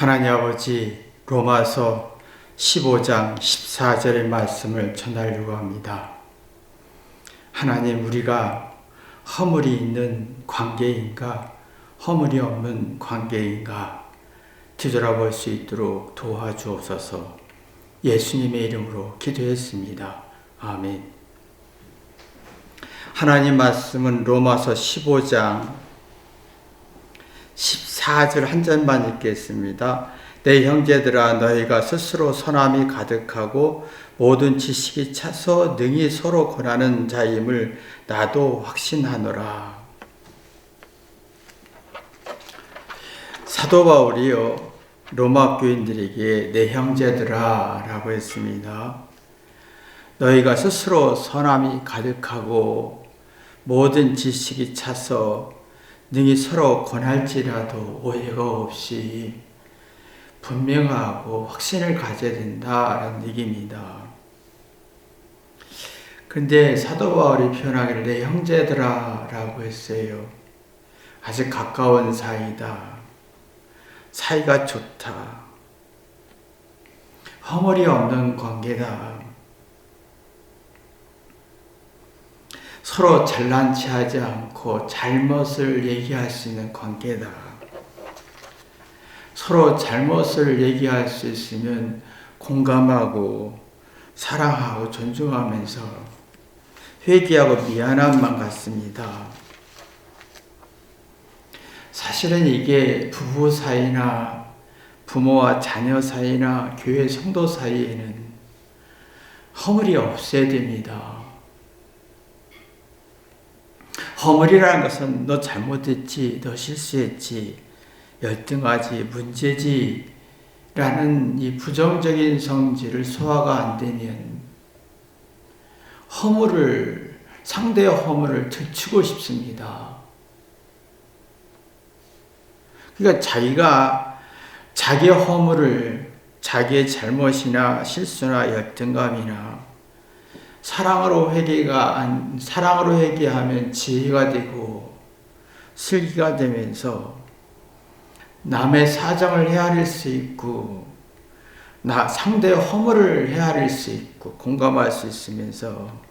하나님 아버지, 로마서 15장 14절의 말씀을 전하려고 합니다. 하나님, 우리가 허물이 있는 관계인가 허물이 없는 관계인가 뒤돌아볼 수 있도록 도와주옵소서. 예수님의 이름으로 기도했습니다. 아멘. 하나님 말씀은 로마서 15장 14절 한 절만 읽겠습니다. 내 형제들아, 너희가 스스로 선함이 가득하고 모든 지식이 차서 능히 서로 권하는 자임을 나도 확신하노라. 사도 바울이요, 로마 교인들에게 내 형제들아 라고 했습니다. 너희가 스스로 선함이 가득하고 모든 지식이 차서 능히 서로 권할지라도 오해가 없이 분명하고 확신을 가져야 된다라는 얘기입니다. 그런데 사도 바울이 표현하기를 내 형제들아 라고 했어요. 아주 가까운 사이다. 사이가 좋다. 허물이 없는 관계다. 서로 잘난 체 하지 않고 잘못을 얘기할 수 있는 관계다. 서로 잘못을 얘기할 수 있으면 공감하고 사랑하고 존중하면서 회개하고 미안함만 갖습니다. 사실은 이게 부부 사이나 부모와 자녀 사이나 교회 성도 사이에는 허물이 없어야 됩니다. 허물이라는 것은 너 잘못했지, 너 실수했지, 열등하지, 문제지 라는 이 부정적인 성질을 소화가 안 되면 상대의 허물을 들추고 싶습니다. 그러니까 자기가 자기의 허물을, 자기의 잘못이나 실수나 열등감이나 사랑으로 회개하면 지혜가 되고 슬기가 되면서 남의 사정을 헤아릴 수 있고 상대의 허물을 헤아릴 수 있고 공감할 수 있으면서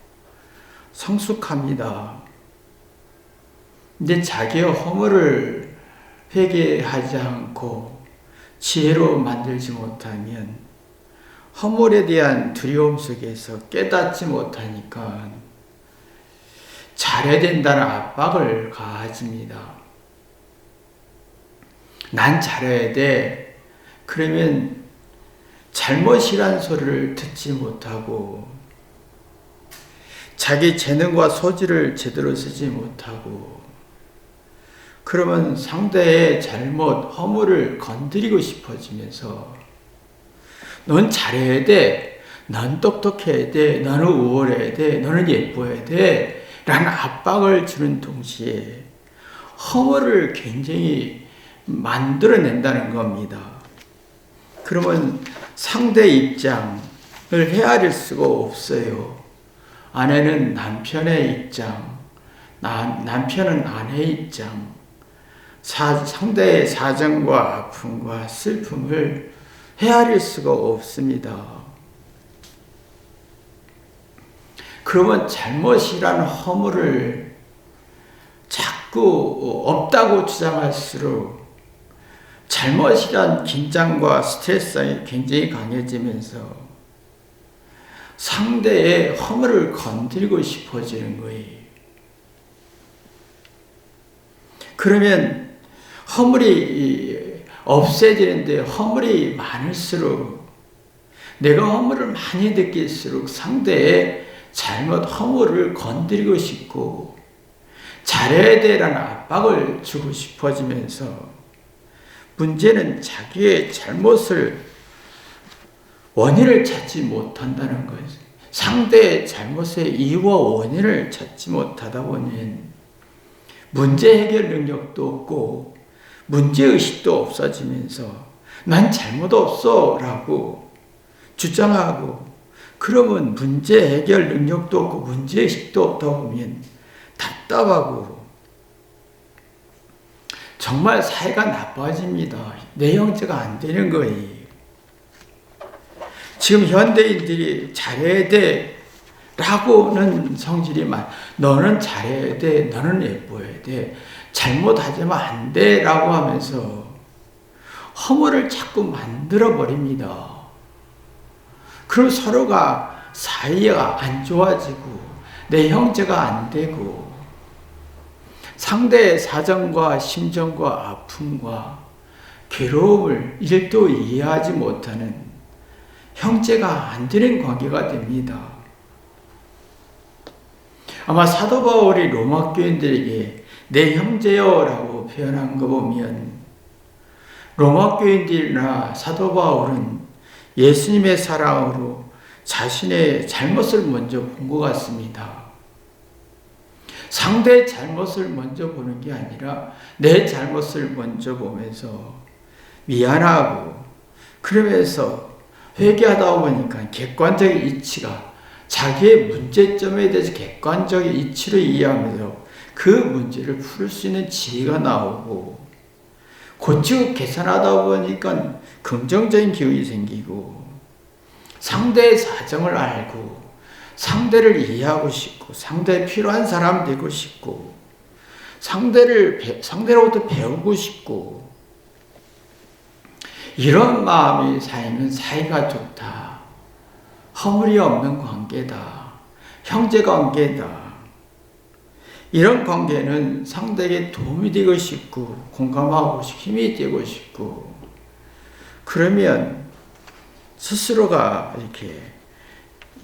성숙합니다. 근데 자기의 허물을 회개하지 않고 지혜로 만들지 못하면 허물에 대한 두려움 속에서 깨닫지 못하니까 잘해야 된다는 압박을 가해집니다. 난 잘해야 돼. 그러면 잘못이란 소리를 듣지 못하고 자기 재능과 소질을 제대로 쓰지 못하고 그러면 상대의 잘못, 허물을 건드리고 싶어지면서 넌 잘해야 돼. 넌 똑똑해야 돼. 너는 우월해야 돼. 너는 예뻐야 돼. 라는 압박을 주는 동시에 허물을 굉장히 만들어낸다는 겁니다. 그러면 상대의 입장을 헤아릴 수가 없어요. 아내는 남편의 입장, 남편은 아내의 입장, 상대의 사정과 아픔과 슬픔을 헤아릴 수가 없습니다. 그러면 잘못이라는 허물을 자꾸 없다고 주장할수록 잘못이란 긴장과 스트레스가 굉장히 강해지면서 상대의 허물을 건드리고 싶어지는 거예요. 그러면 허물이 없애지는데 허물이 많을수록 내가 허물을 많이 느낄수록 상대의 잘못 허물을 건드리고 싶고 잘해야 되라는 압박을 주고 싶어지면서 문제는 자기의 잘못을 원인을 찾지 못한다는 거예요. 상대의 잘못의 이유와 원인을 찾지 못하다 보면 문제 해결 능력도 없고 문제의식도 없어지면서 난 잘못 없어 라고 주장하고 그러면 문제 해결 능력도 없고 문제의식도 없다 보면 답답하고 정말 사이가 나빠집니다. 내 형제가 안 되는 거예요. 지금 현대인들이 잘해야 돼 라고는 성질이 너는 잘해야 돼, 너는 예뻐야 돼, 잘못하지만 안 돼 라고 하면서 허물을 자꾸 만들어 버립니다. 그럼 서로가 사이가 안 좋아지고 내 형제가 안 되고 상대의 사정과 심정과 아픔과 괴로움을 일도 이해하지 못하는 형제가 안 되는 관계가 됩니다. 아마 사도 바울이 로마 교인들에게 내 형제여 라고 표현한 거 보면 로마 교인들이나 사도 바울은 예수님의 사랑으로 자신의 잘못을 먼저 본 것 같습니다. 상대의 잘못을 먼저 보는 게 아니라 내 잘못을 먼저 보면서 미안하고 그러면서 회개하다 보니까 객관적인 이치가 자기의 문제점에 대해서 객관적인 이치로 이해하면서 그 문제를 풀 수 있는 지혜가 나오고 고치고 개선하다 보니까 긍정적인 기운이 생기고 상대의 사정을 알고 상대를 이해하고 싶고 상대에 필요한 사람 되고 싶고 상대로부터 배우고 싶고 이런 마음이 쌓이면 사이가 좋다. 허물이 없는 관계다. 형제 관계다. 이런 관계는 상대에게 도움이 되고 싶고 공감하고 싶고 힘이 되고 싶고 그러면 스스로가 이렇게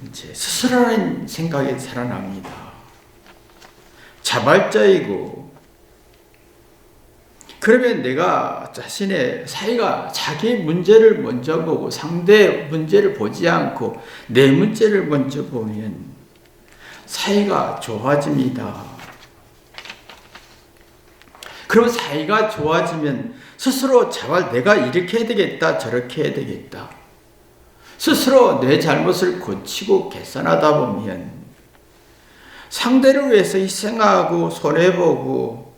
이제 스스로라는 생각이 살아납니다. 자발적이고 그러면 내가 자신의 사이가 자기 문제를 먼저 보고 상대 문제를 보지 않고 내 문제를 먼저 보면 사이가 좋아집니다. 그럼 사이가 좋아지면 스스로 자발 내가 이렇게 해야 되겠다 저렇게 해야 되겠다 스스로 내 잘못을 고치고 개선하다 보면 상대를 위해서 희생하고 손해보고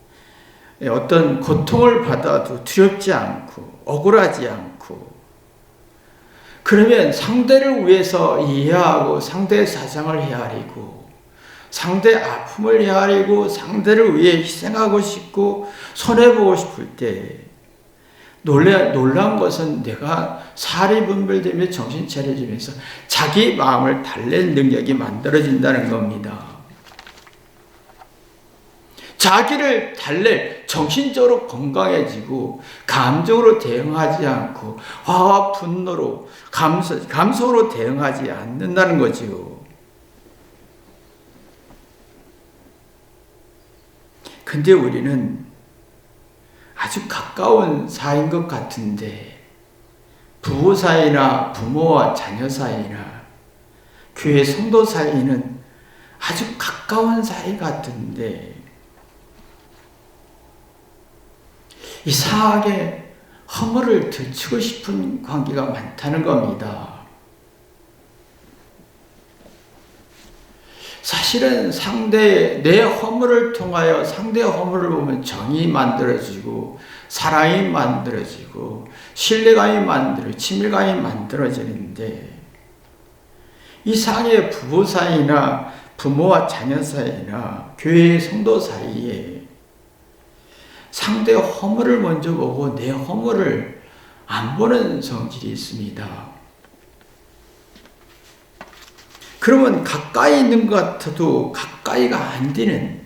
어떤 고통을 받아도 두렵지 않고 억울하지 않고 그러면 상대를 위해서 이해하고 상대의 사정을 헤아리고 상대의 아픔을 헤아리고 상대를 위해 희생하고 싶고 손해보고 싶을 때 놀라운 것은 내가 살이 분별되며 정신 차려지면서 자기 마음을 달랠 능력이 만들어진다는 겁니다. 자기를 달랠 정신적으로 건강해지고 감정으로 대응하지 않고 화와 분노로 감성으로 대응하지 않는다는 거지요. 근데 우리는 아주 가까운 사이인 것 같은데 부부 사이나 부모와 자녀 사이나 교회 성도 사이는 아주 가까운 사이 같은데 이상하게 허물을 들추고 싶은 관계가 많다는 겁니다. 사실은 내 허물을 통하여 상대의 허물을 보면 정이 만들어지고 사랑이 만들어지고 신뢰감이 만들어지고 친밀감이 만들어지는데 이상하게 부부 사이나 부모와 자녀 사이나 교회의 성도 사이에 상대의 허물을 먼저 보고 내 허물을 안 보는 성질이 있습니다. 그러면 가까이 있는 것 같아도 가까이가 안 되는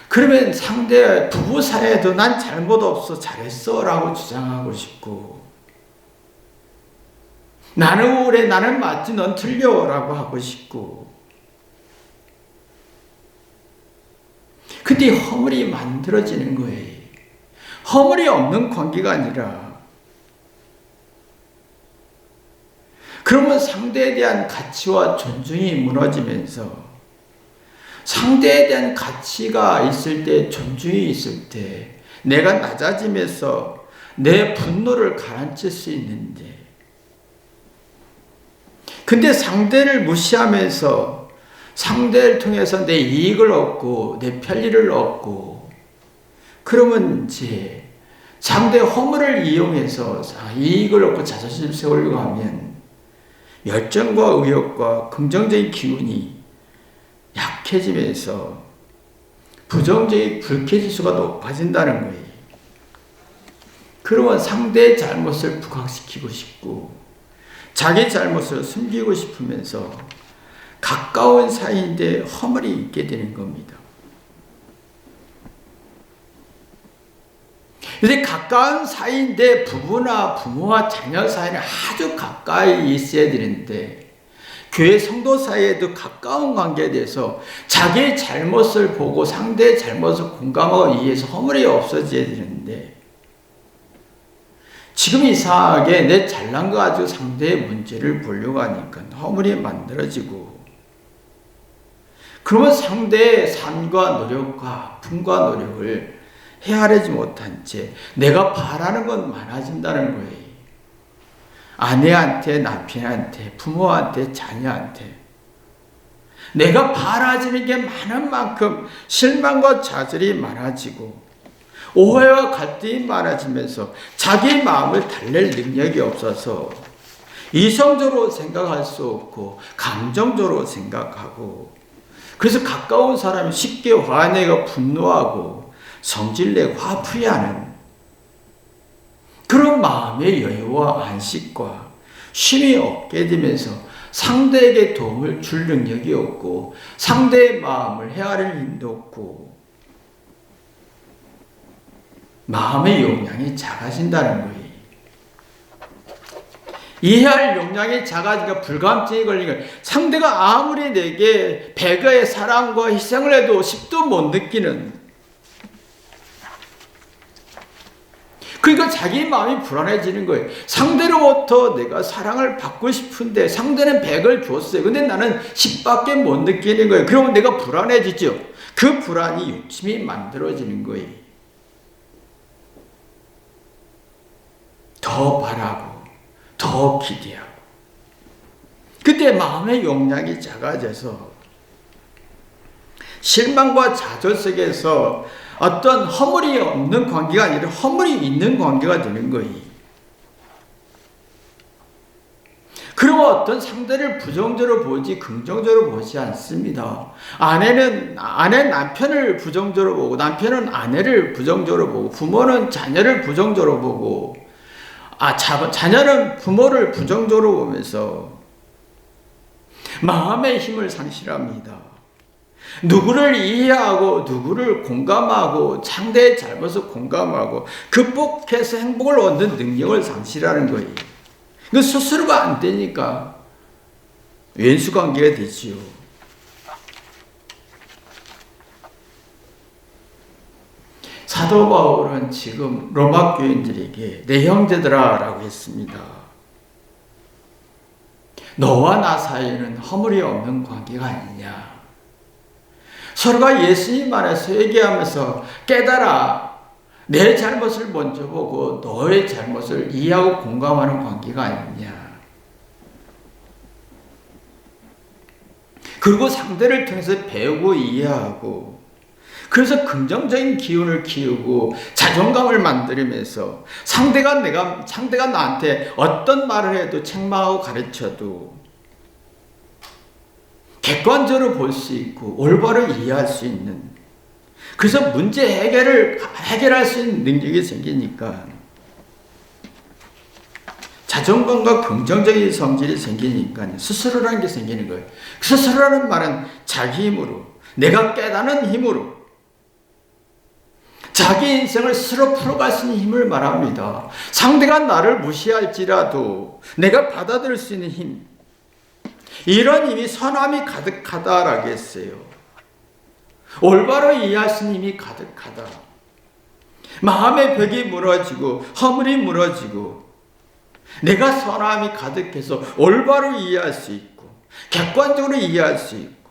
그러면 상대 부부 사이에도 난 잘못 없어 잘했어 라고 주장하고 싶고 나는 우울해 나는 맞지 넌 틀려 라고 하고 싶고 근데 허물이 만들어지는 거예요. 허물이 없는 관계가 아니라 그러면 상대에 대한 가치와 존중이 무너지면서 상대에 대한 가치가 있을 때 존중이 있을 때 내가 낮아지면서 내 분노를 가라앉힐 수 있는데 근데 상대를 무시하면서 상대를 통해서 내 이익을 얻고 내 편리를 얻고, 그러면 이제 상대의 허물을 이용해서 이익을 얻고 자존심을 세우려고 하면 열정과 의욕과 긍정적인 기운이 약해지면서 부정적인 불쾌지수가 높아진다는 거예요. 그러면 상대의 잘못을 부각시키고 싶고 자기 잘못을 숨기고 싶으면서 가까운 사이인데 허물이 있게 되는 겁니다. 근데 가까운 사이인데 부부나 부모와 자녀 사이는 아주 가까이 있어야 되는데, 교회 성도 사이에도 가까운 관계에 대해서 자기의 잘못을 보고 상대의 잘못을 공감하고 이해해서 허물이 없어져야 되는데, 지금 이상하게 내 잘난 거 가지고 상대의 문제를 보려고 하니까 허물이 만들어지고, 그러면 상대의 삶과 노력과 아픔과 노력을 헤아리지 못한 채 내가 바라는 건 많아진다는 거예요. 아내한테, 남편한테, 부모한테, 자녀한테 내가 바라지는 게 많은 만큼 실망과 좌절이 많아지고 오해와 갈등이 많아지면서 자기 마음을 달랠 능력이 없어서 이성적으로 생각할 수 없고 감정적으로 생각하고, 그래서 가까운 사람이 쉽게 화내고 분노하고 성질내고 화풀이하는 그런 마음의 여유와 안식과 쉼이 없게 되면서 상대에게 도움을 줄 능력이 없고 상대의 마음을 헤아릴 힘도 없고 마음의 용량이 작아진다는 거예요. 이해할 용량이 작아지니까 불감증이 걸리니까 상대가 아무리 내게 배가의 사랑과 희생을 해도 10도 못 느끼는, 그러니까 자기 마음이 불안해지는 거예요. 상대로부터 내가 사랑을 받고 싶은데 상대는 100을 줬어요. 근데 나는 10밖에 못 느끼는 거예요. 그러면 내가 불안해지죠. 그 불안이 욕심이 만들어지는 거예요. 더 바라고 더 기대하고, 그때 마음의 용량이 작아져서 실망과 좌절 속에서 어떤 허물이 없는 관계가 아니라 허물이 있는 관계가 되는 거예요. 그리고 어떤 상대를 부정적으로 보지 긍정적으로 보지 않습니다. 아내는 남편을 부정적으로 보고 남편은 아내를 부정적으로 보고 부모는 자녀를 부정적으로 보고 자녀는 부모를 부정적으로 보면서 마음의 힘을 상실합니다. 누구를 이해하고 누구를 공감하고 상대의 잘못을 공감하고 극복해서 행복을 얻는 능력을 상실하는 거예요. 그 스스로가 안 되니까 왼수관계가 되지요. 사도 바울은 지금 로마 교인들에게 내 형제들아 라고 했습니다. 너와 나 사이에는 허물이 없는 관계가 아니냐. 서로가 예수님 안에서 얘기하면서 깨달아 내 잘못을 먼저 보고 너의 잘못을 이해하고 공감하는 관계가 아니냐. 그리고 상대를 통해서 배우고 이해하고, 그래서 긍정적인 기운을 키우고 자존감을 만들면서 상대가 나한테 어떤 말을 해도 책망하고 가르쳐도 객관적으로 볼 수 있고 올바로 이해할 수 있는, 그래서 문제 해결할 수 있는 능력이 생기니까 자존감과 긍정적인 성질이 생기니까 스스로라는 게 생기는 거예요. 스스로라는 말은 자기 힘으로, 내가 깨닫는 힘으로 자기 인생을 스스로 풀어갈 수 있는 힘을 말합니다. 상대가 나를 무시할지라도 내가 받아들일 수 있는 힘, 이런 힘이 선함이 가득하다라고 했어요. 올바로 이해할 수 있는 힘이 가득하다. 마음의 벽이 무너지고 허물이 무너지고 내가 선함이 가득해서 올바로 이해할 수 있고 객관적으로 이해할 수 있고,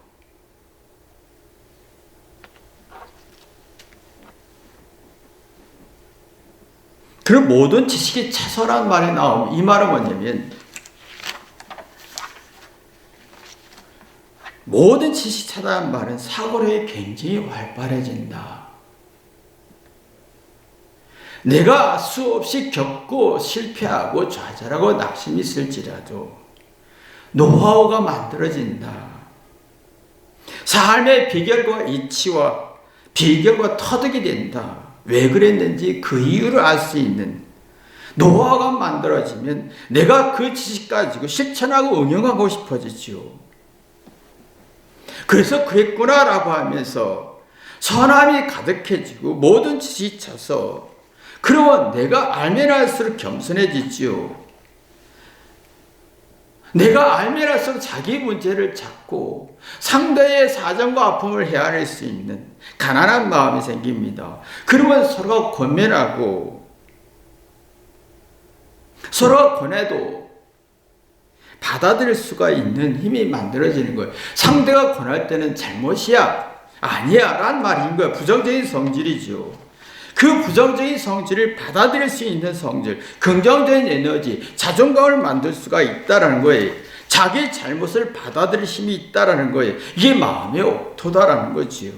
그런 모든 지식이 최소라는 말이 나오면 이 말은 뭐냐면 모든 지식 차다는 말은 사고력이 굉장히 활발해진다. 내가 수없이 겪고 실패하고 좌절하고 낙심이 있을지라도 노하우가 만들어진다. 삶의 비결과 이치와 비결과 터득이 된다. 왜 그랬는지 그 이유를 알 수 있는 노하우가 만들어지면 내가 그 지식 가지고 실천하고 응용하고 싶어지지요. 그래서 그랬구나라고 하면서 선함이 가득해지고 모든 지식이 차서 그러면 내가 알면 알수록 겸손해지지요. 내가 알면 알수록 자기 문제를 찾고 상대의 사정과 아픔을 헤아릴 수 있는 가난한 마음이 생깁니다. 그러면 서로가 권면하고 서로가 권해도 받아들일 수가 있는 힘이 만들어지는 거예요. 상대가 권할 때는 잘못이야, 아니야 라는 말인 거예요. 부정적인 성질이죠. 그 부정적인 성질을 받아들일 수 있는 성질, 긍정적인 에너지, 자존감을 만들 수가 있다는 거예요. 자기 잘못을 받아들일 힘이 있다는 거예요. 이게 마음의 옥토다라는 거지요.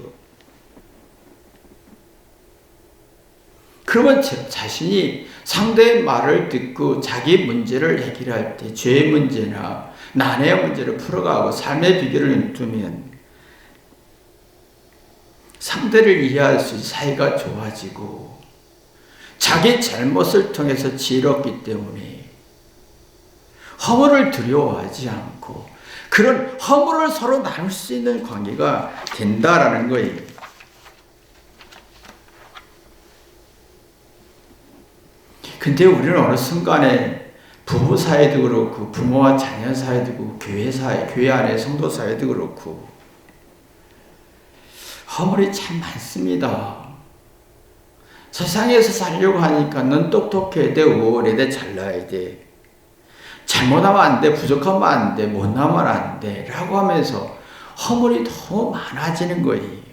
그러면 자신이 상대의 말을 듣고 자기 문제를 해결할 때 죄의 문제나 난의 문제를 풀어가고 삶의 비결을 두면 상대를 이해할 수 있는 사이가 좋아지고 자기 잘못을 통해서 지혜롭기 때문에 허물을 두려워하지 않고 그런 허물을 서로 나눌 수 있는 관계가 된다라는 거예요. 근데 우리는 어느 순간에 부부 사이도 그렇고 부모와 자녀 사이도 그렇고 교회 사이, 교회 안에 성도 사이도 그렇고 허물이 참 많습니다. 세상에서 살려고 하니까 넌 똑똑해야 돼, 우월해야 돼, 잘나야 돼. 잘못하면 안 돼, 부족하면 안 돼, 못나면 안 돼 라고 하면서 허물이 너무 많아지는 거예요.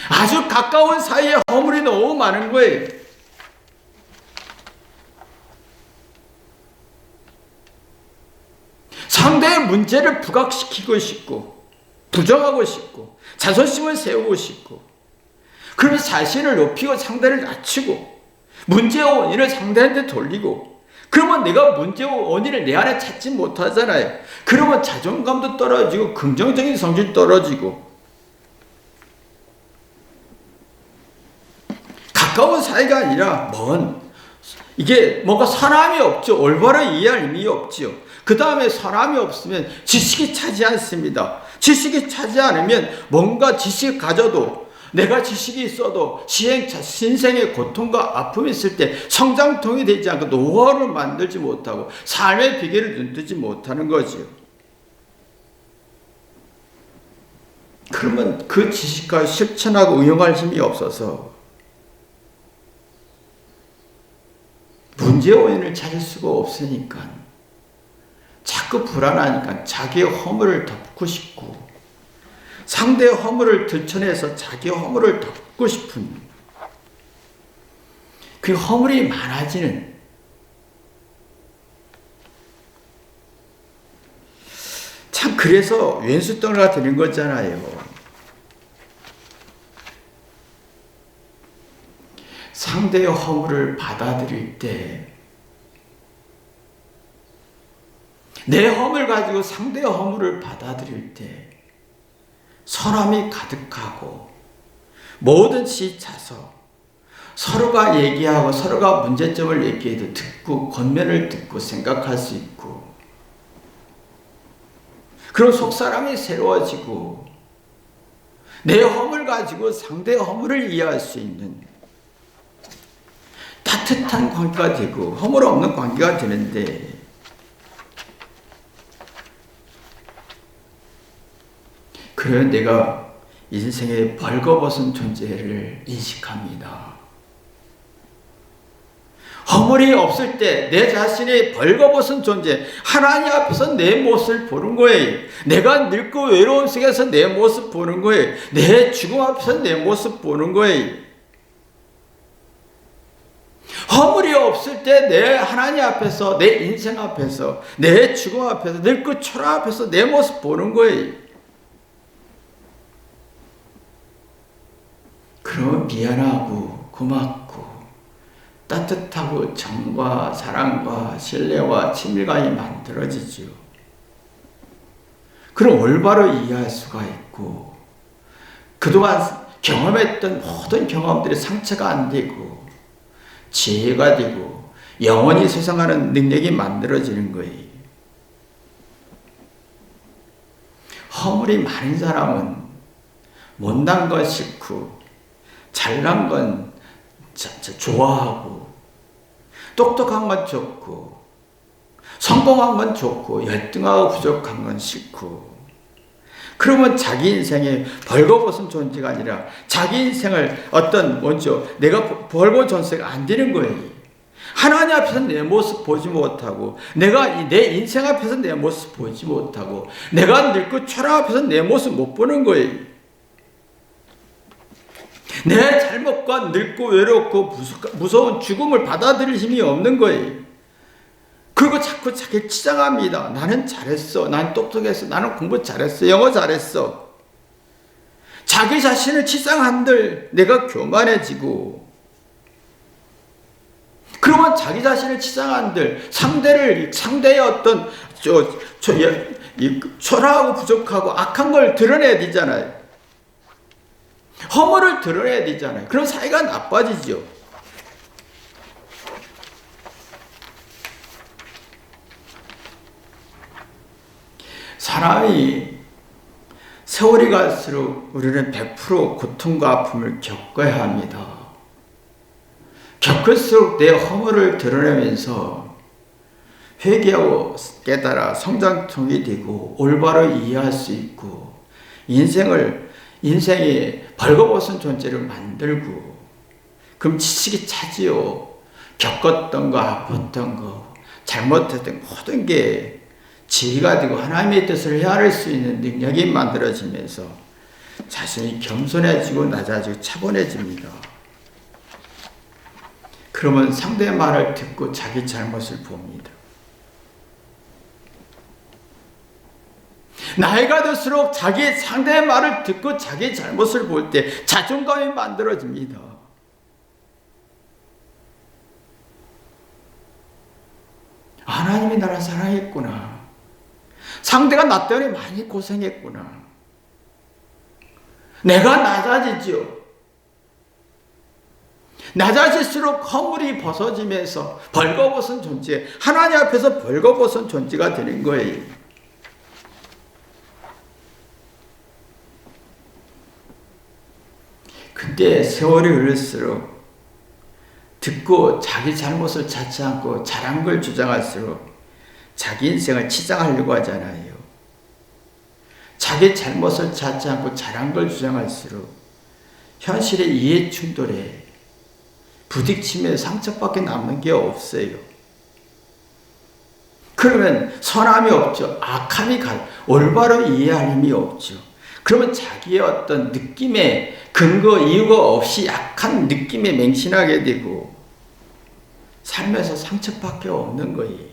아주 가까운 사이에 허물이 너무 많은 거예요. 상대의 문제를 부각시키고 싶고 부정하고 싶고 자존심을 세우고 싶고 그러면서 자신을 높이고 상대를 낮추고 문제의 원인을 상대한테 돌리고 그러면 내가 문제의 원인을 내 안에 찾지 못하잖아요. 그러면 자존감도 떨어지고 긍정적인 성질이 떨어지고 가까운 사이가 아니라 이게 뭔가 선함이 없죠. 올바로 이해할 힘이 없지요. 그 다음에 선함이 없으면 지식이 차지 않습니다. 지식이 차지 않으면 뭔가 지식을 가져도 내가 지식이 있어도 신생의 고통과 아픔이 있을 때 성장통이 되지 않고 노하우를 만들지 못하고 삶의 비결을 눈뜨지 못하는 거지요. 그러면 그 지식과 실천하고 응용할 힘이 없어서 문제의 원인을 찾을 수가 없으니까 자꾸 불안하니까 자기의 허물을 덮고 싶고 상대의 허물을 들춰내서 자기의 허물을 덮고 싶은 그 허물이 많아지는 참 그래서 왼수덩이가 되는 거잖아요. 상대의 허물을 받아들일 때 내 허물 가지고 상대의 허물을 받아들일 때 선함이 가득하고 뭐든지 차서 서로가 얘기하고 서로가 문제점을 얘기해도 듣고 권면을 듣고 생각할 수 있고 그런 속사람이 새로워지고 내 허물 가지고 상대의 허물을 이해할 수 있는 따뜻한 관계가 되고 허물 없는 관계가 되는데 그래야 내가 인생의 벌거벗은 존재를 인식합니다. 허물이 없을 때 내 자신의 벌거벗은 존재 하나님 앞에서 내 모습을 보는 거예요. 내가 늙고 외로운 속에서 내 모습 보는 거예요. 내 죽음 앞에서 내 모습 보는 거예요. 허물이 없을 때 내 하나님 앞에서, 내 인생 앞에서, 내 죽음 앞에서, 늙고 초라 앞에서 내 모습 보는 거예요. 그러면 미안하고 고맙고 따뜻하고 정과 사랑과 신뢰와 친밀감이 만들어지죠. 그럼 올바로 이해할 수가 있고 그동안 경험했던 모든 경험들이 상처가 안 되고 지혜가 되고 영원히 소생하는 능력이 만들어지는 거예요. 허물이 많은 사람은 못난 건 싫고 잘난 건 좋아하고 똑똑한 건 좋고 성공한 건 좋고 열등하고 부족한 건 싫고 그러면 자기 인생에 벌거벗은 존재가 아니라 자기 인생을 어떤 먼저 내가 벌거벗은 안 되는 거예요. 하나님 앞에서 내 모습 보지 못하고 내가 내 인생 앞에서 내 모습 보지 못하고 내가 늙고 초라 앞에서 내 모습 못 보는 거예요. 내 잘못과 늙고 외롭고 무서운 죽음을 받아들일 힘이 없는 거예요. 그리고 자꾸 자기 치장합니다. 나는 잘했어. 나는 똑똑했어. 나는 공부 잘했어. 영어 잘했어. 자기 자신을 치장한들 내가 교만해지고 그러면 자기 자신을 치장한들 상대의 어떤 초라하고 부족하고 악한 걸 드러내야 되잖아요. 허물을 드러내야 되잖아요. 그럼 사이가 나빠지죠. 사람이 세월이 갈수록 우리는 100% 고통과 아픔을 겪어야 합니다. 겪을수록 내 허물을 드러내면서 회개하고 깨달아 성장통이 되고 올바로 이해할 수 있고 인생이 벌거벗은 존재를 만들고 그럼 지식이 차지요. 겪었던 거, 아팠던 거, 잘못했던 모든 게 지혜가 되고 하나님의 뜻을 헤아릴 수 있는 능력이 만들어지면서 자신이 겸손해지고 낮아지고 차분해집니다. 그러면 상대의 말을 듣고 자기 잘못을 봅니다. 나이가 들수록 상대의 말을 듣고 자기 잘못을 볼 때 자존감이 만들어집니다. 하나님이 나를 사랑했구나. 상대가 나 때문에 많이 고생했구나. 내가 낮아지죠. 낮아질수록 허물이 벗어지면서 벌거벗은 존재, 하나님 앞에서 벌거벗은 존재가 되는 거예요. 근데 세월이 흐를수록 듣고 자기 잘못을 찾지 않고 잘한 걸 주장할수록 자기 인생을 치장하려고 하잖아요. 자기 잘못을 찾지 않고 잘한 걸 주장할수록 현실의 이해 충돌에 부딪히며 상처밖에 남는 게 없어요. 그러면 선함이 없죠. 악함이 올바로 이해할 힘이 없죠. 그러면 자기의 어떤 느낌에 근거 이유가 없이 약한 느낌에 맹신하게 되고 삶에서 상처밖에 없는 거예요.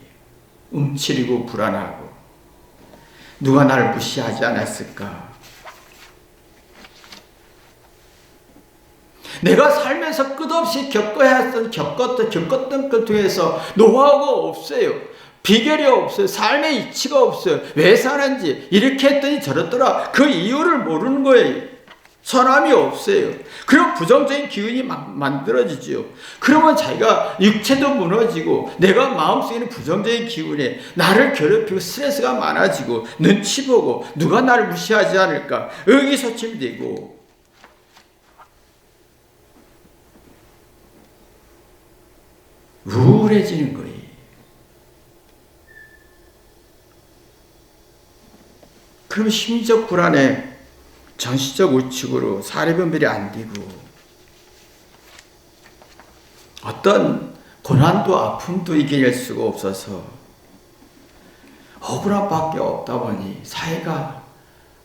움츠리고 불안하고 누가 나를 무시하지 않았을까? 내가 살면서 끝없이 겪었던 것 중에서 노하우가 없어요. 비결이 없어요. 삶의 이치가 없어요. 왜 사는지 이렇게 했더니 저렇더라. 그 이유를 모르는 거예요. 선함이 없어요. 그리고 부정적인 기운이 만들어지죠. 그러면 자기가 육체도 무너지고 내가 마음속에 있는 부정적인 기운에 나를 괴롭히고 스트레스가 많아지고 눈치 보고 누가 나를 무시하지 않을까 의기소침되고 우울해지는 거예요. 그럼 심리적 불안에 정신적 우측으로 사리분별이 안 되고 어떤 고난도 아픔도 이겨낼 수가 없어서 억울함밖에 없다 보니 사이가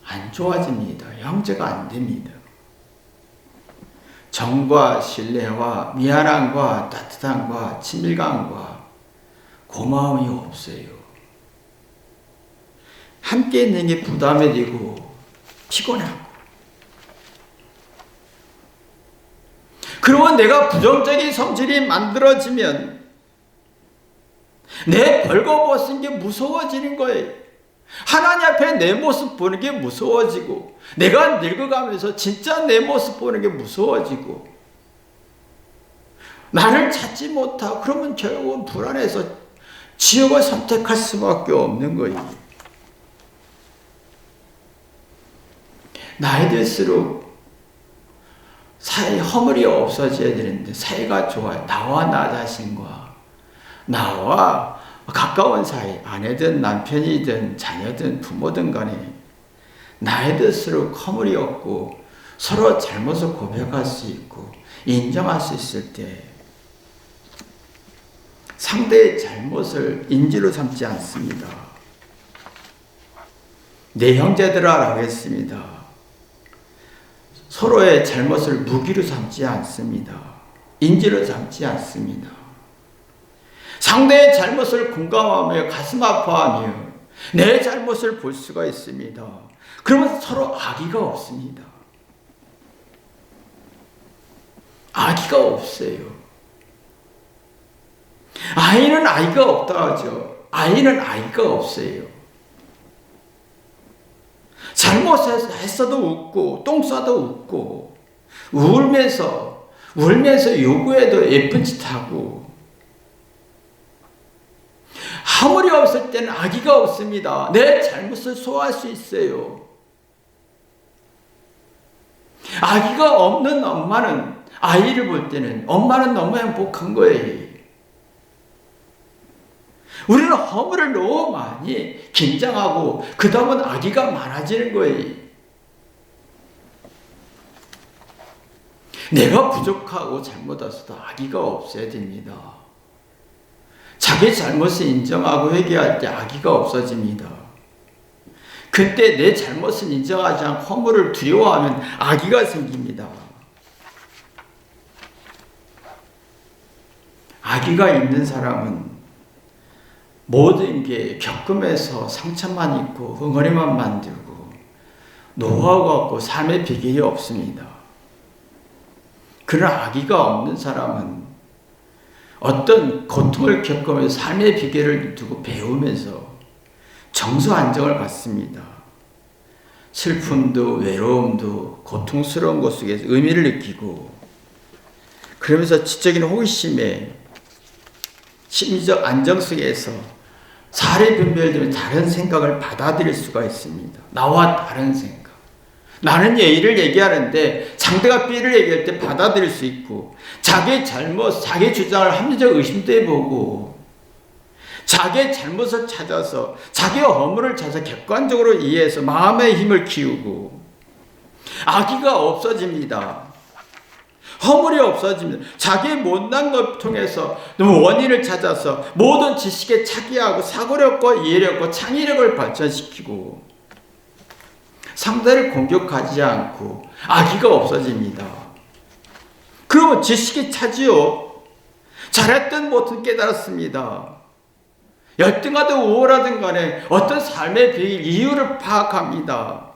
안 좋아집니다. 형제가 안 됩니다. 정과 신뢰와 미안함과 따뜻함과 친밀감과 고마움이 없어요. 함께 있는 게 부담이 되고 피곤하고. 그러면 내가 부정적인 성질이 만들어지면 내 벌거벗은 게 무서워지는 거예요. 하나님 앞에 내 모습 보는 게 무서워지고, 내가 늙어가면서 진짜 내 모습 보는 게 무서워지고, 나를 찾지 못하고, 그러면 결국은 불안해서 지옥을 선택할 수밖에 없는 거예요. 나이 들수록 사이 허물이 없어져야 되는데 사이가 좋아요. 나와 나 자신과, 나와 가까운 사이, 아내든 남편이든 자녀든 부모든 간에 나이 들수록 허물이 없고 서로 잘못을 고백할 수 있고 인정할 수 있을 때 상대의 잘못을 인지로 삼지 않습니다. 내 형제들아 하겠습니다. 서로의 잘못을 무기로 삼지 않습니다. 인지로 삼지 않습니다. 상대의 잘못을 공감하며 가슴 아파하며 내 잘못을 볼 수가 있습니다. 그러면 서로 악의가 없습니다. 악의가 없어요. 아이는 아이가 없다 하죠. 아이는 아이가 없어요. 잘못했어도 웃고 똥 싸도 웃고 울면서 요구해도 예쁜 짓 하고, 아무리 없을 때는 악의가 없습니다. 내 잘못을 소화할 수 있어요. 악의가 없는 엄마는, 아이를 볼 때는 엄마는 너무 행복한 거예요. 우리는 허물을 너무 많이 긴장하고 그 다음은 악의가 많아지는 거예요. 내가 부족하고 잘못했어도 악의가 없어야 됩니다. 자기 잘못을 인정하고 회개할 때 악의가 없어집니다. 그때 내 잘못을 인정하지 않고 허물을 두려워하면 악의가 생깁니다. 악의가 있는 사람은 모든 게 겪으면서 상처만 있고 엉어리만 만들고 노하우가 없고 삶의 비결이 없습니다. 그러나 악의가 없는 사람은 어떤 고통을 겪으면서 삶의 비결을 두고 배우면서 정서 안정을 갖습니다. 슬픔도 외로움도 고통스러운 것 속에서 의미를 느끼고, 그러면서 지적인 호기심에 심리적 안정 속에서 사례 분별되면 다른 생각을 받아들일 수가 있습니다. 나와 다른 생각. 나는 A를 얘기하는데 상대가 B를 얘기할 때 받아들일 수 있고, 자기 잘못, 자기 주장을 합리적 의심도 해보고, 자기의 잘못을 찾아서, 자기의 허물을 찾아서 객관적으로 이해해서 마음의 힘을 키우고, 악의가 없어집니다. 허물이 없어집니다. 자기의 못난 것 통해서 원인을 찾아서 모든 지식에 차기하고 사고력과 이해력과 창의력을 발전시키고 상대를 공격하지 않고 악의가 없어집니다. 그러면 지식이 차지요. 잘했든 못든 깨달았습니다. 열등하든 우월하든 간에 어떤 삶의 비밀, 이유를 파악합니다.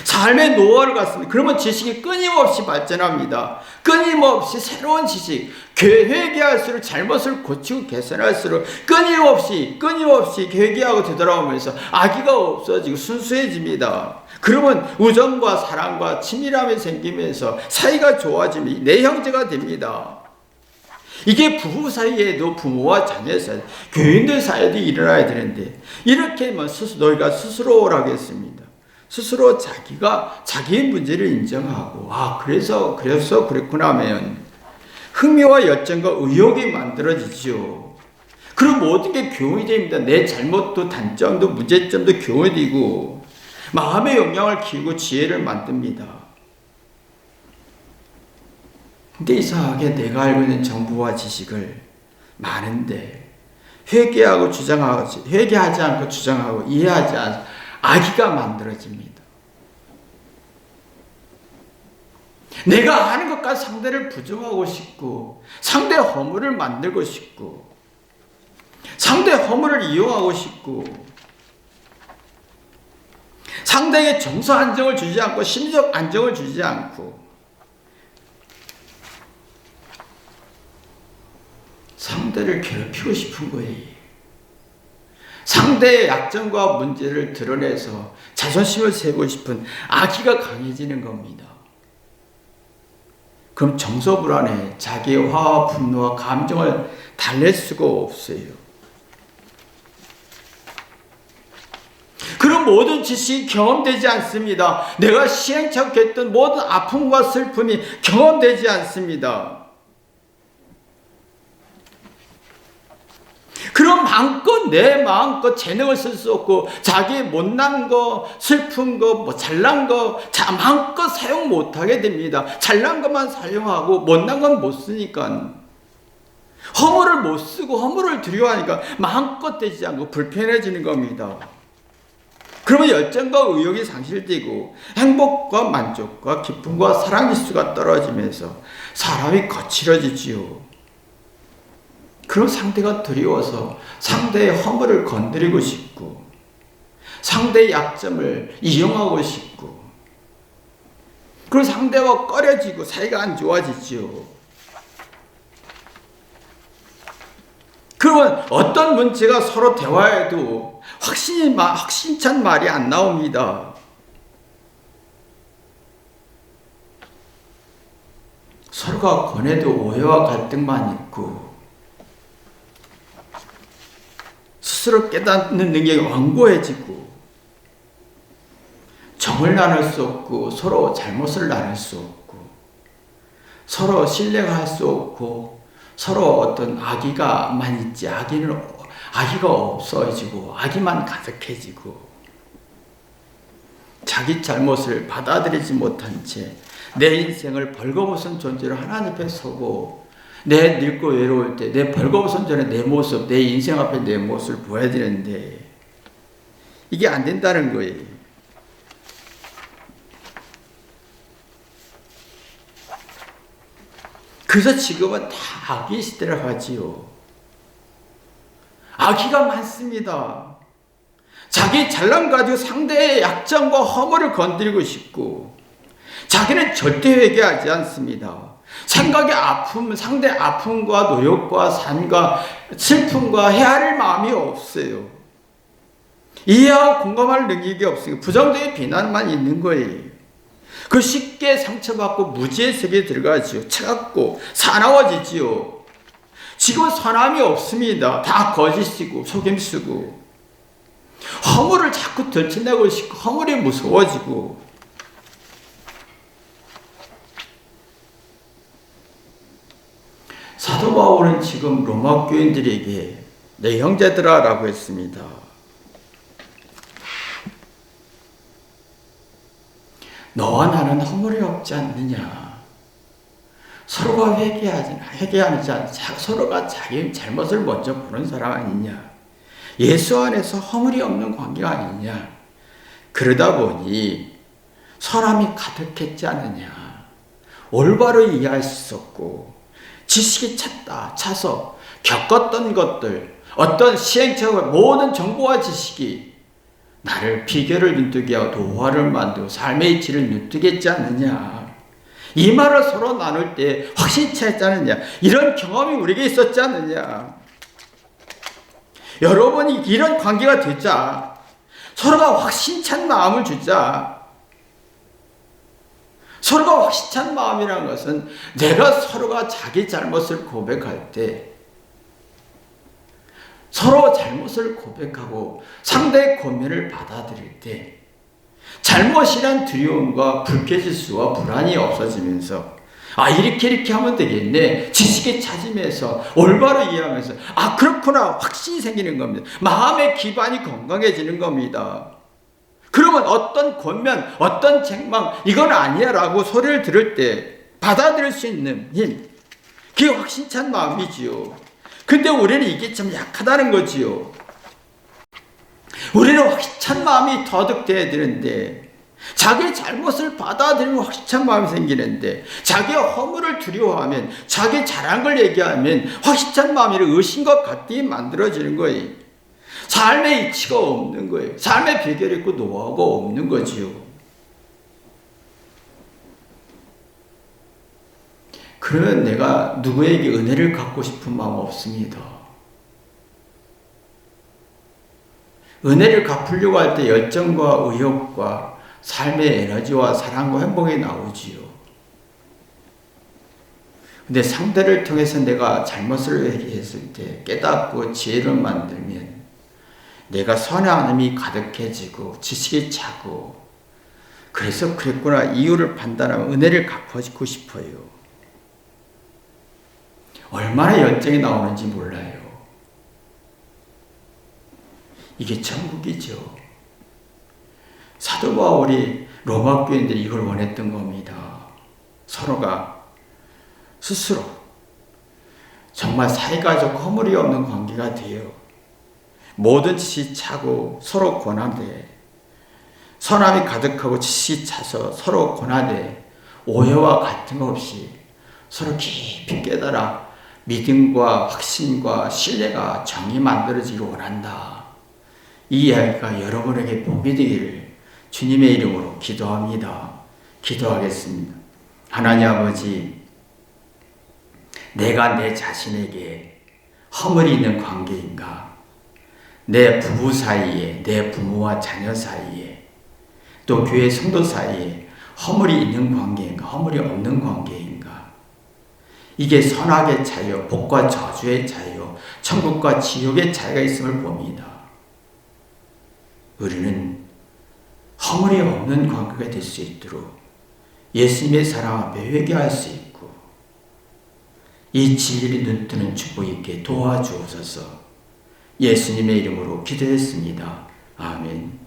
삶의 노하우를 갖습니다. 그러면 지식이 끊임없이 발전합니다. 끊임없이 새로운 지식, 회개할수록 잘못을 고치고 개선할수록 끊임없이 회개하고 되돌아오면서 악의가 없어지고 순수해집니다. 그러면 우정과 사랑과 친밀함이 생기면서 사이가 좋아지면 내 형제가 됩니다. 이게 부부 사이에도 부모와 자녀 사이, 교인들 사이에도 일어나야 되는데, 이렇게 하면 너희가 스스로 오라겠습니다. 스스로 자기의 문제를 인정하고, 그래서 그랬구나 하면 흥미와 열정과 의욕이 만들어지죠. 그럼 모든 게 교훈이 됩니다. 내 잘못도 단점도 문제점도 교훈이 되고 마음의 영향을 키우고 지혜를 만듭니다. 근데 이상하게 내가 알고 있는 정보와 지식을 많은데 회개하지 않고 주장하고 이해하지 않고 악의가 만들어집니다. 내가 하는 것과 상대를 부정하고 싶고, 상대의 허물을 만들고 싶고, 상대의 허물을 이용하고 싶고, 상대에게 정서 안정을 주지 않고 심리적 안정을 주지 않고, 상대를 괴롭히고 싶은 거예요. 상대의 약점과 문제를 드러내서 자존심을 세우고 싶은 악의가 강해지는 겁니다. 그럼 정서 불안에 자기의 화와 분노와 감정을 달랠 수가 없어요. 그런 모든 지식이 경험되지 않습니다. 내가 시행착오했던 했던 모든 아픔과 슬픔이 경험되지 않습니다. 그럼 내 마음껏 재능을 쓸 수 없고, 자기의 못난 거, 슬픈 거, 잘난 거, 마음껏 사용 못하게 됩니다. 잘난 것만 사용하고, 못난 건 못 쓰니까. 허물을 못 쓰고, 허물을 두려워하니까 마음껏 되지 않고 불편해지는 겁니다. 그러면 열정과 의욕이 상실되고, 행복과 만족과 기쁨과 사랑 지수가 떨어지면서 사람이 거칠어지지요. 그런 상대가 두려워서 상대의 허물을 건드리고 싶고, 상대의 약점을 이용하고 싶고, 그런 상대와 꺼려지고 사이가 안 좋아지지요. 그러면 어떤 문제가 서로 대화해도 확신찬 말이 안 나옵니다. 서로가 권해도 오해와 갈등만 있고, 스스로 깨닫는 능력이 완고해지고, 정을 나눌 수 없고, 서로 잘못을 나눌 수 없고, 서로 신뢰가 할 수 없고, 서로 어떤 악의가만 있지, 악의가 없어지고, 악의만 가득해지고, 자기 잘못을 받아들이지 못한 채 내 인생을 벌거벗은 존재로 하나님 앞에 서고, 내 늙고 외로울 때 내 벌거벗은 전에 내 모습, 내 인생 앞에 내 모습을 보여야 되는데, 이게 안 된다는 거예요. 그래서 지금은 다 악의 시대라고 하지요. 악의가 많습니다. 자기 잘난 가지고 상대의 약점과 허물을 건드리고 싶고, 자기는 절대 회개하지 않습니다. 생각의 아픔, 상대의 아픔과 노력과 삶과 슬픔과 헤아릴 마음이 없어요. 이해하고 공감할 능력이 없으니까 부정적인 비난만 있는 거예요. 그 쉽게 상처받고 무지의 세계에 들어가지요. 차갑고 사나워지지요. 지금은 선함이 없습니다. 다 거짓이고 속임수고, 허물을 자꾸 덜쳐내고 싶고, 허물이 무서워지고. 사도 바울은 지금 로마 교인들에게 내 형제들아 라고 했습니다. 너와 나는 허물이 없지 않느냐. 서로가 회개하지 않자, 서로가 자기 잘못을 먼저 보는 사람 아니냐. 예수 안에서 허물이 없는 관계가 아니냐. 그러다 보니 선함이 가득했지 않느냐. 올바로 이해할 수 없고, 지식이 차서 겪었던 것들, 어떤 시행착오의 모든 정보와 지식이 나를 비결을 눈뜨게 하고 도화를 만들고 삶의 이치를 눈뜨게 했지 않느냐. 이 말을 서로 나눌 때 확신이 차지 않느냐. 이런 경험이 우리에게 있었지 않느냐. 여러분이 이런 관계가 되자, 서로가 확신찬 마음을 주자. 서로가 확신찬 마음이라는 것은 서로가 자기 잘못을 고백할 때, 서로 잘못을 고백하고 상대의 고민을 받아들일 때, 잘못이란 두려움과 불쾌지수와 불안이 없어지면서, 이렇게 하면 되겠네. 지식이 찾으면서 올바로 이해하면서, 그렇구나. 확신이 생기는 겁니다. 마음의 기반이 건강해지는 겁니다. 그러면 어떤 권면, 어떤 책망, 이건 아니야 라고 소리를 들을 때 받아들일 수 있는 힘, 그게 확신찬 마음이지요. 근데 우리는 이게 참 약하다는 거지요. 우리는 확신찬 마음이 터득돼야 되는데, 자기의 잘못을 받아들이는 확실한 마음이 생기는데, 자기의 허물을 두려워하면, 자기의 잘한 걸 얘기하면 확실한 마음이 의심과 갈등이 만들어지는 거예요. 삶의 이치가 없는 거예요. 삶의 비결이 있고 노하우가 없는 거지요. 그러면 내가 누구에게 은혜를 갚고 싶은 마음 없습니다. 은혜를 갚으려고 할 때 열정과 의욕과 삶의 에너지와 사랑과 행복이 나오지요. 근데 상대를 통해서 내가 잘못을 회개했을 때 깨닫고 지혜를 만들면 내가 선함이 가득해지고 지식이 차고, 그래서 그랬구나 이유를 판단하면 은혜를 갚아주고 싶어요. 얼마나 열정이 나오는지 몰라요. 이게 천국이죠. 사도 바울이 로마 교인들이 이걸 원했던 겁니다. 서로가 스스로 정말 사이가족 허물이 없는 관계가 돼요. 모든 지식이 차고 서로 고난돼, 선함이 가득하고 지식이 차서 서로 고난돼, 오해와 갈등 없이 서로 깊이 깨달아 믿음과 확신과 신뢰가 정이 만들어지길 원한다. 이 이야기가 여러분에게 복이 되기를 주님의 이름으로 기도합니다. 기도하겠습니다. 하나님 아버지, 내가 내 자신에게 허물이 있는 관계인가? 내 부부 사이에, 내 부모와 자녀 사이에, 또 교회 성도 사이에 허물이 있는 관계인가? 허물이 없는 관계인가? 이게 선악의 차이요, 복과 저주의 차이요, 천국과 지옥의 차이가 있음을 봅니다. 우리는 허물이 없는 관계가 될 수 있도록 예수님의 사랑 앞에 회개할 수 있고, 이 진리를 눈뜨는 축복 있게 도와주옵소서. 예수님의 이름으로 기도했습니다. 아멘.